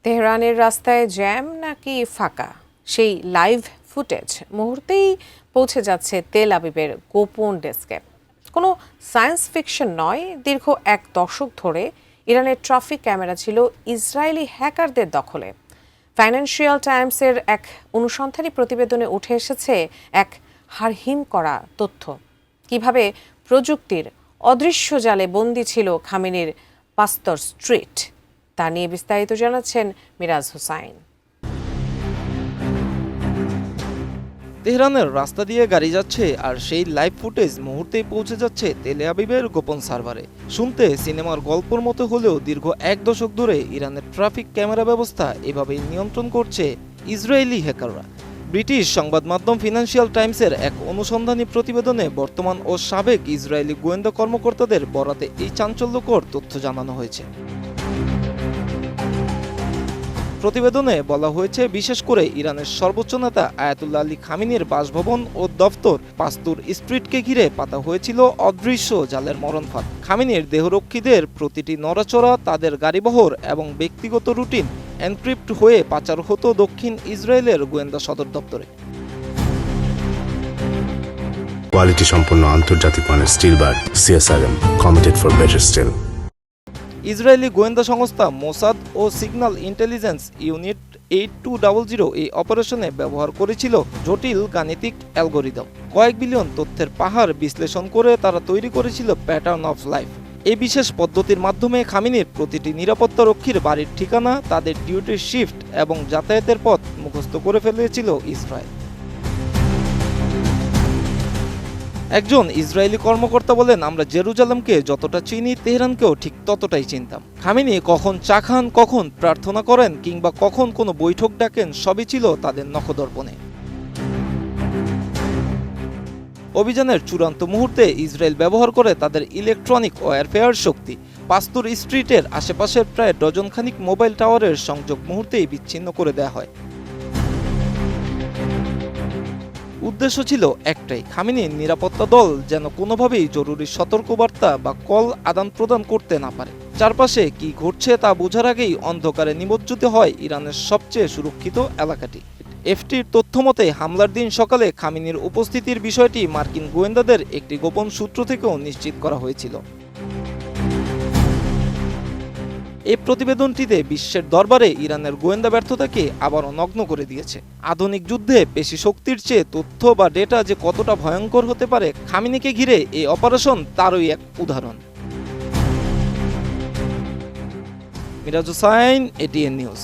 তেহরানের রাস্তায় জ্যাম নাকি ফাঁকা, সেই লাইভ ফুটেজ মুহূর্তেই পৌঁছে যাচ্ছে তেল আবিবের গোপন ডেস্কে। কোনো সায়েন্স ফিকশন নয়, দীর্ঘ এক দশক ধরে ইরানের ট্রাফিক ক্যামেরা ছিল ইসরায়েলি হ্যাকারদের দখলে। ফাইন্যান্সিয়াল টাইমসের এক অনুসন্ধানী প্রতিবেদনে উঠে এসেছে এক হাড়হিম করা তথ্য, কিভাবে প্রযুক্তির অদৃশ্য জালে বন্দী ছিল খামেনির পাস্তর স্ট্রিট। তা নিয়ে বিস্তারিত জানাচ্ছেন মিরাজ হোসাইন। তেহরানের রাস্তা দিয়ে গাড়ি যাচ্ছে আর সেই লাইভ ফুটেজ মুহূর্তেই পৌঁছে যাচ্ছে তেল আবিবের গোপন সার্ভারে। শুনতে সিনেমার গল্পের মতো হলেও দীর্ঘ এক দশক ধরে ইরানের ট্রাফিক ক্যামেরা ব্যবস্থা এভাবেই নিয়ন্ত্রণ করছে ইসরায়েলি হ্যাকাররা। ব্রিটিশ সংবাদ মাধ্যম ফিনান্সিয়াল টাইমসের এক অনুসন্ধানী প্রতিবেদনে বর্তমান ও সাবেক ইসরায়েলি গোয়েন্দা কর্মকর্তাদের বরাতে এই চাঞ্চল্যকর তথ্য জানানো হয়েছে। প্রতিবেদনে বলা হয়েছে, বিশেষ করে ইরানের সর্বোচ্চ নেতা আয়াতুল্লাহ আলী খামেনির বাসভবন ও দফতর পাস্তুর স্ট্রিটকে ঘিরে পাতা হয়েছিল অদৃশ্য জালের মরণফাঁদ। খামেনির দেহরক্ষীদের প্রতিটি নড়াচড়া, তাদের গাড়িবহর এবং ব্যক্তিগত রুটিন এনক্রিপ্ট হয়ে পাচার হতো দক্ষিণ ইসরায়েলের গোয়েন্দা সদর দপ্তরে। কোয়ালিটি সম্পন্ন আন্তর্জাতিক মানের still bar CSRM, committed for better still. Israeli গোয়েন্দা সংস্থা মোসাদ ও সিগন্যাল ইন্টেলিজেন্স ইউনিট 8200 এই অপারেশনে ব্যবহার করেছিল জটিল গাণিতিক অ্যালগোরিদম। কয়েক বিলিয়ন তথ্যের পাহাড় বিশ্লেষণ করে তারা তৈরি করেছিল প্যাটার্ন অফ লাইফ। এই বিশেষ পদ্ধতির মাধ্যমে খামেনির প্রতিটি নিরাপত্তা রক্ষীর বাড়ির ঠিকানা, তাদের ডিউটির শিফট এবং যাতায়াতের পথ মুখস্থ করে ফেলেছিল ইসরায়েল। একজন ইসরায়েলি কর্মকর্তা বলেন, আমরা জেরুজালেমকে যতটা চিনি, তেহরানকেও ঠিক ততটাই চিনতাম। খামেনি কখন চা খান, কখন প্রার্থনা করেন কিংবা কখন কোনো বৈঠক ডাকেন, সবই ছিল তাদের নখদর্পণে। অভিযানের চূড়ান্ত মুহূর্তে ইসরায়েল ব্যবহার করে তাদের ইলেকট্রনিক ওয়্যারফেয়ার শক্তি। পাস্তুর স্ট্রিটের আশেপাশের প্রায় ডজনখানিক মোবাইল টাওয়ারের সংযোগ মুহূর্তেই বিচ্ছিন্ন করে দেওয়া হয়। উদ্দেশ্য ছিল একটাই, খামেনির নিরাপত্তা দল যেন কোনোভাবেই জরুরি সতর্কবার্তা বা কল আদান প্রদান করতে না পারে। চারপাশে কি ঘটছে তা বোঝার আগেই অন্ধকারে নিমজ্জিত হয় ইরানের সবচেয়ে সুরক্ষিত এলাকাটি। এফটির তথ্যমতে হামলার দিন সকালে খামেনির উপস্থিতির বিষয়টি মার্কিন গোয়েন্দাদের একটি গোপন সূত্র থেকেও নিশ্চিত করা হয়েছিল। এই প্রতিবেদনটিতে বিশ্বের দরবারে ইরানের গোয়েন্দা ব্যর্থতাকে আবারও নগ্ন করে দিয়েছে। আধুনিক যুদ্ধে পেশি শক্তির চেয়ে তথ্য বা ডেটা যে কতটা ভয়ঙ্কর হতে পারে, খামেনিকে ঘিরে এই অপারেশন তারই এক উদাহরণ। Miraj Hossain, ATN news.